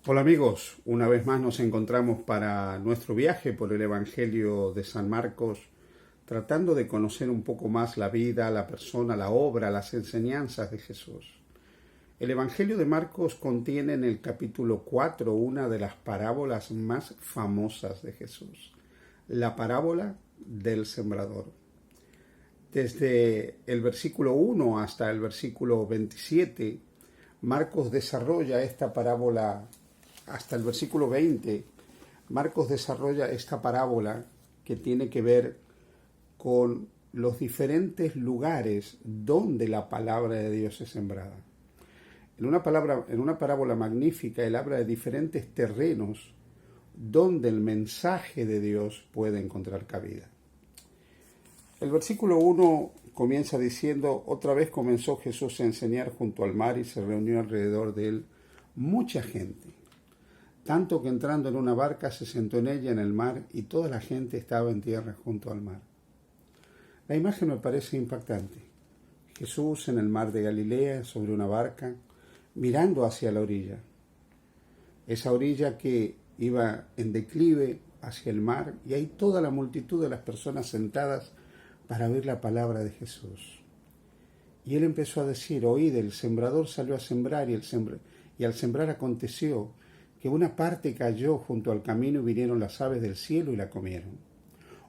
Hola amigos, una vez más nos encontramos para nuestro viaje por el Evangelio de San Marcos, tratando de conocer un poco más la vida, la persona, la obra, las enseñanzas de Jesús. El Evangelio de Marcos contiene en el capítulo 4 una de las parábolas más famosas de Jesús, la parábola del sembrador. Desde el versículo 1 hasta el versículo 27, Marcos desarrolla esta parábola hasta el versículo 20. Marcos desarrolla esta parábola que tiene que ver con los diferentes lugares donde la palabra de Dios es sembrada. En una parábola magnífica, él habla de diferentes terrenos donde el mensaje de Dios puede encontrar cabida. El versículo 1 comienza diciendo: otra vez comenzó Jesús a enseñar junto al mar y se reunió alrededor de él mucha gente, tanto que entrando en una barca se sentó en ella en el mar y toda la gente estaba en tierra junto al mar. La imagen me parece impactante. Jesús en el mar de Galilea sobre una barca, mirando hacia la orilla. Esa orilla que iba en declive hacia el mar, y hay toda la multitud de las personas sentadas para oír la palabra de Jesús. Y él empezó a decir: oíd, el sembrador salió a sembrar y al sembrar aconteció que una parte cayó junto al camino y vinieron las aves del cielo y la comieron.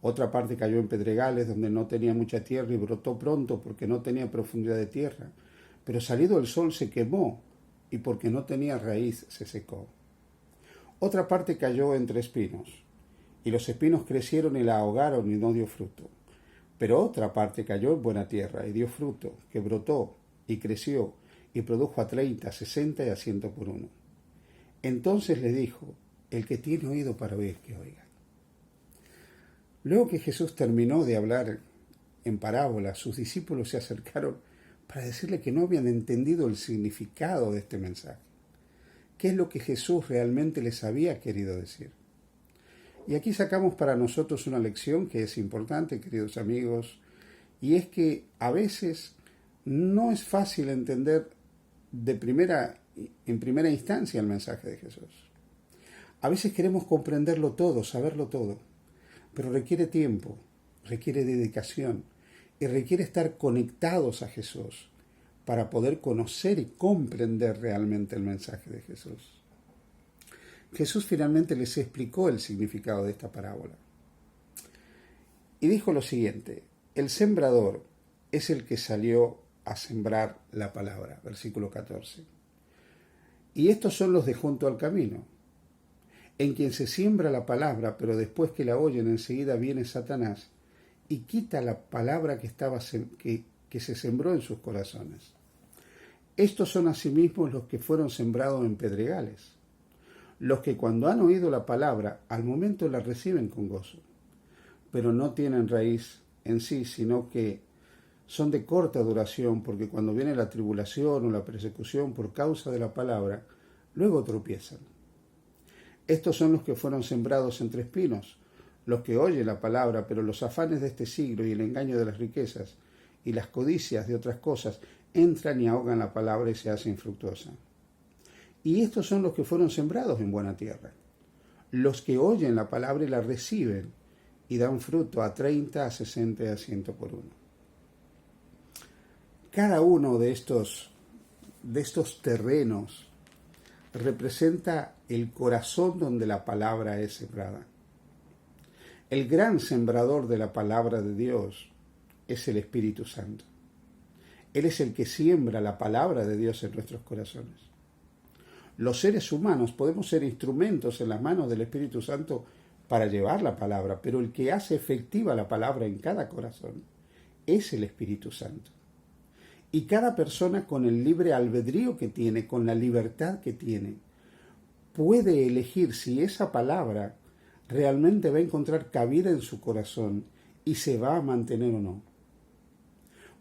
Otra parte cayó en pedregales donde no tenía mucha tierra y brotó pronto porque no tenía profundidad de tierra, pero salido el sol se quemó y porque no tenía raíz se secó. Otra parte cayó entre espinos y los espinos crecieron y la ahogaron y no dio fruto. Pero otra parte cayó en buena tierra y dio fruto, que brotó y creció y produjo a 30, 60 y a 100 por uno. Entonces le dijo: el que tiene oído para oír, que oiga. Luego que Jesús terminó de hablar en parábolas, sus discípulos se acercaron para decirle que no habían entendido el significado de este mensaje. ¿Qué es lo que Jesús realmente les había querido decir? Y aquí sacamos para nosotros una lección que es importante, queridos amigos, y es que a veces no es fácil entender en primera instancia el mensaje de Jesús. A veces queremos comprenderlo todo, saberlo todo, pero requiere tiempo, requiere dedicación y requiere estar conectados a Jesús para poder conocer y comprender realmente el mensaje de Jesús. Jesús finalmente les explicó el significado de esta parábola y dijo lo siguiente: el sembrador es el que salió a sembrar la palabra, versículo 14. Y estos son los de junto al camino, en quien se siembra la palabra, pero después que la oyen enseguida viene Satanás y quita la palabra que se sembró en sus corazones. Estos son asimismo los que fueron sembrados en pedregales, los que cuando han oído la palabra, al momento la reciben con gozo, pero no tienen raíz en sí, sino que son de corta duración, porque cuando viene la tribulación o la persecución por causa de la palabra, luego tropiezan. Estos son los que fueron sembrados entre espinos, los que oyen la palabra, pero los afanes de este siglo y el engaño de las riquezas y las codicias de otras cosas entran y ahogan la palabra y se hace infructuosa. Y estos son los que fueron sembrados en buena tierra, los que oyen la palabra y la reciben y dan fruto a 30, a 60 y a 100 por uno. Cada uno de estos terrenos representa el corazón donde la palabra es sembrada. El gran sembrador de la palabra de Dios es el Espíritu Santo. Él es el que siembra la palabra de Dios en nuestros corazones. Los seres humanos podemos ser instrumentos en las manos del Espíritu Santo para llevar la palabra, pero el que hace efectiva la palabra en cada corazón es el Espíritu Santo. Y cada persona, con el libre albedrío que tiene, con la libertad que tiene, puede elegir si esa palabra realmente va a encontrar cabida en su corazón y se va a mantener o no.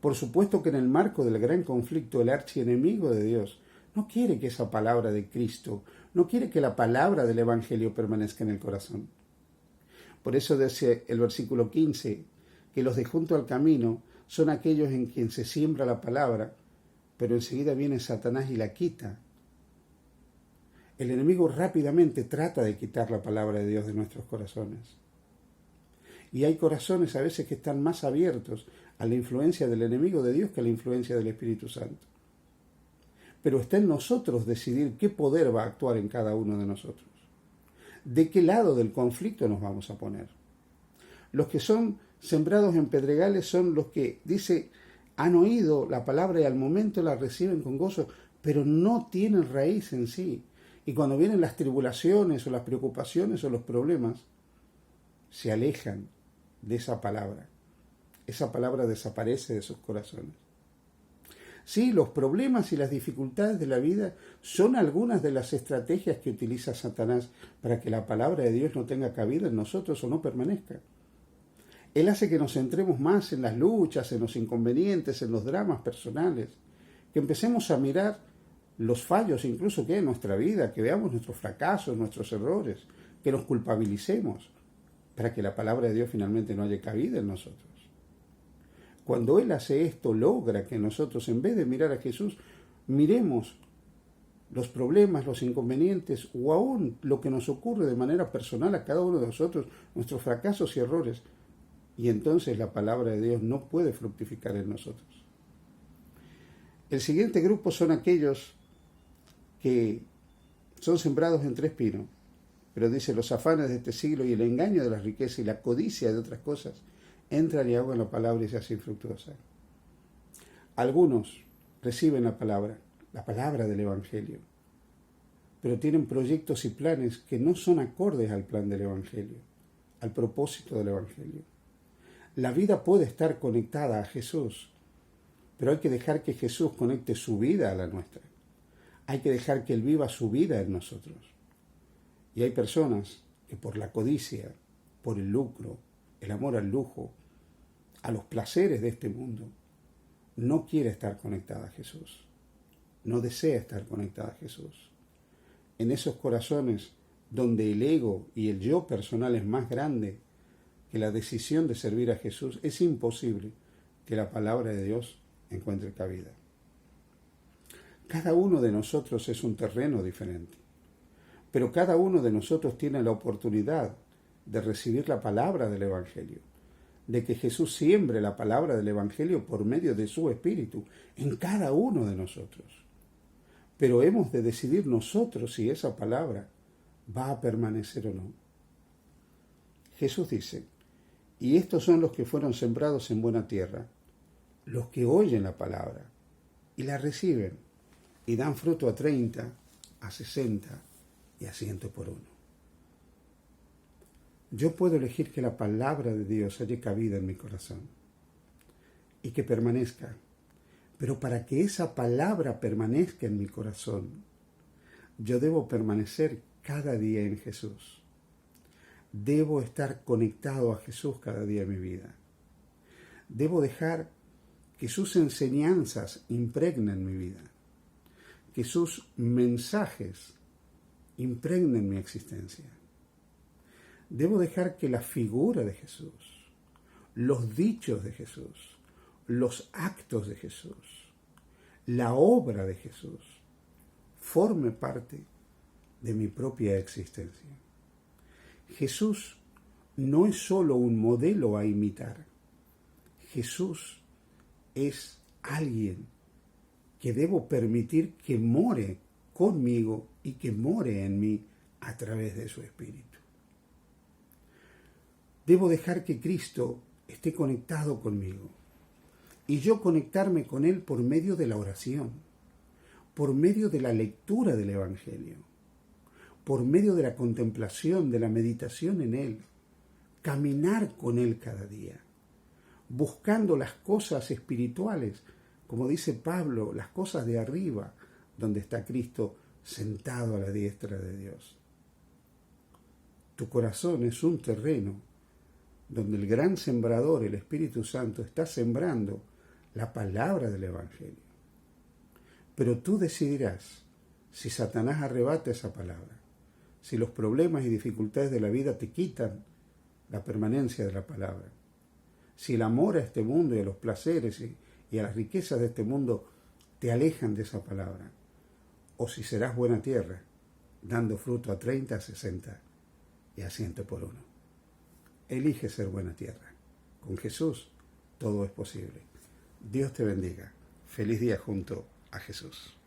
Por supuesto que en el marco del gran conflicto, el archienemigo de Dios no quiere que esa palabra de Cristo, no quiere que la palabra del Evangelio permanezca en el corazón. Por eso dice el versículo 15, que los de junto al camino son aquellos en quien se siembra la palabra, pero enseguida viene Satanás y la quita. el enemigo rápidamente trata de quitar la palabra de Dios de nuestros corazones. Y hay corazones a veces que están más abiertos a la influencia del enemigo de Dios que a la influencia del Espíritu Santo. Pero está en nosotros decidir qué poder va a actuar en cada uno de nosotros. ¿De qué lado del conflicto nos vamos a poner? Los que son sembrados en pedregales son los que, dice, han oído la palabra y al momento la reciben con gozo, pero no tienen raíz en sí. Y cuando vienen las tribulaciones o las preocupaciones o los problemas, se alejan de esa palabra. Esa palabra desaparece de sus corazones. Sí, los problemas y las dificultades de la vida son algunas de las estrategias que utiliza Satanás para que la palabra de Dios no tenga cabida en nosotros o no permanezca. Él hace que nos centremos más en las luchas, en los inconvenientes, en los dramas personales, que empecemos a mirar los fallos incluso que hay en nuestra vida, que veamos nuestros fracasos, nuestros errores, que nos culpabilicemos, para que la palabra de Dios finalmente no haya cabida en nosotros. Cuando Él hace esto, logra que nosotros, en vez de mirar a Jesús, miremos los problemas, los inconvenientes o aún lo que nos ocurre de manera personal a cada uno de nosotros, nuestros fracasos y errores. Y entonces la palabra de Dios no puede fructificar en nosotros. El siguiente grupo son aquellos que son sembrados entre espinos. Pero dice, los afanes de este siglo y el engaño de las riquezas y la codicia de otras cosas entran y ahogan la palabra y se hace infructuosa. Algunos reciben la palabra del Evangelio, pero tienen proyectos y planes que no son acordes al plan del Evangelio, al propósito del Evangelio. La vida puede estar conectada a Jesús, pero hay que dejar que Jesús conecte su vida a la nuestra. Hay que dejar que Él viva su vida en nosotros. Y hay personas que por la codicia, por el lucro, el amor al lujo, a los placeres de este mundo, no quiere estar conectada a Jesús. No desea estar conectada a Jesús. En esos corazones donde el ego y el yo personal es más grande que la decisión de servir a Jesús, es imposible que la palabra de Dios encuentre cabida. Cada uno de nosotros es un terreno diferente, pero cada uno de nosotros tiene la oportunidad de recibir la palabra del Evangelio, de que Jesús siembre la palabra del Evangelio por medio de su Espíritu en cada uno de nosotros. Pero hemos de decidir nosotros si esa palabra va a permanecer o no. Jesús dice, y estos son los que fueron sembrados en buena tierra, los que oyen la palabra y la reciben y dan fruto a 30, a 60 y a 100 por uno. Yo puedo elegir que la palabra de Dios haya cabida en mi corazón y que permanezca. Pero para que esa palabra permanezca en mi corazón, yo debo permanecer cada día en Jesús. Debo estar conectado a Jesús cada día de mi vida. Debo dejar que sus enseñanzas impregnen mi vida, que sus mensajes impregnen mi existencia. Debo dejar que la figura de Jesús, los dichos de Jesús, los actos de Jesús, la obra de Jesús, forme parte de mi propia existencia. Jesús no es solo un modelo a imitar. Jesús es alguien que debo permitir que more conmigo y que more en mí a través de su Espíritu. Debo dejar que Cristo esté conectado conmigo y yo conectarme con Él por medio de la oración, por medio de la lectura del Evangelio, por medio de la contemplación, de la meditación en Él, caminar con Él cada día, buscando las cosas espirituales, como dice Pablo, las cosas de arriba, donde está Cristo sentado a la diestra de Dios. Tu corazón es un terreno donde el gran sembrador, el Espíritu Santo, está sembrando la palabra del Evangelio. Pero tú decidirás si Satanás arrebata esa palabra, si los problemas y dificultades de la vida te quitan la permanencia de la palabra, si el amor a este mundo y a los placeres y a las riquezas de este mundo te alejan de esa palabra, o si serás buena tierra dando fruto a 30, a 60 y a 100 por uno. Elige ser buena tierra. Con Jesús todo es posible. Dios te bendiga. Feliz día junto a Jesús.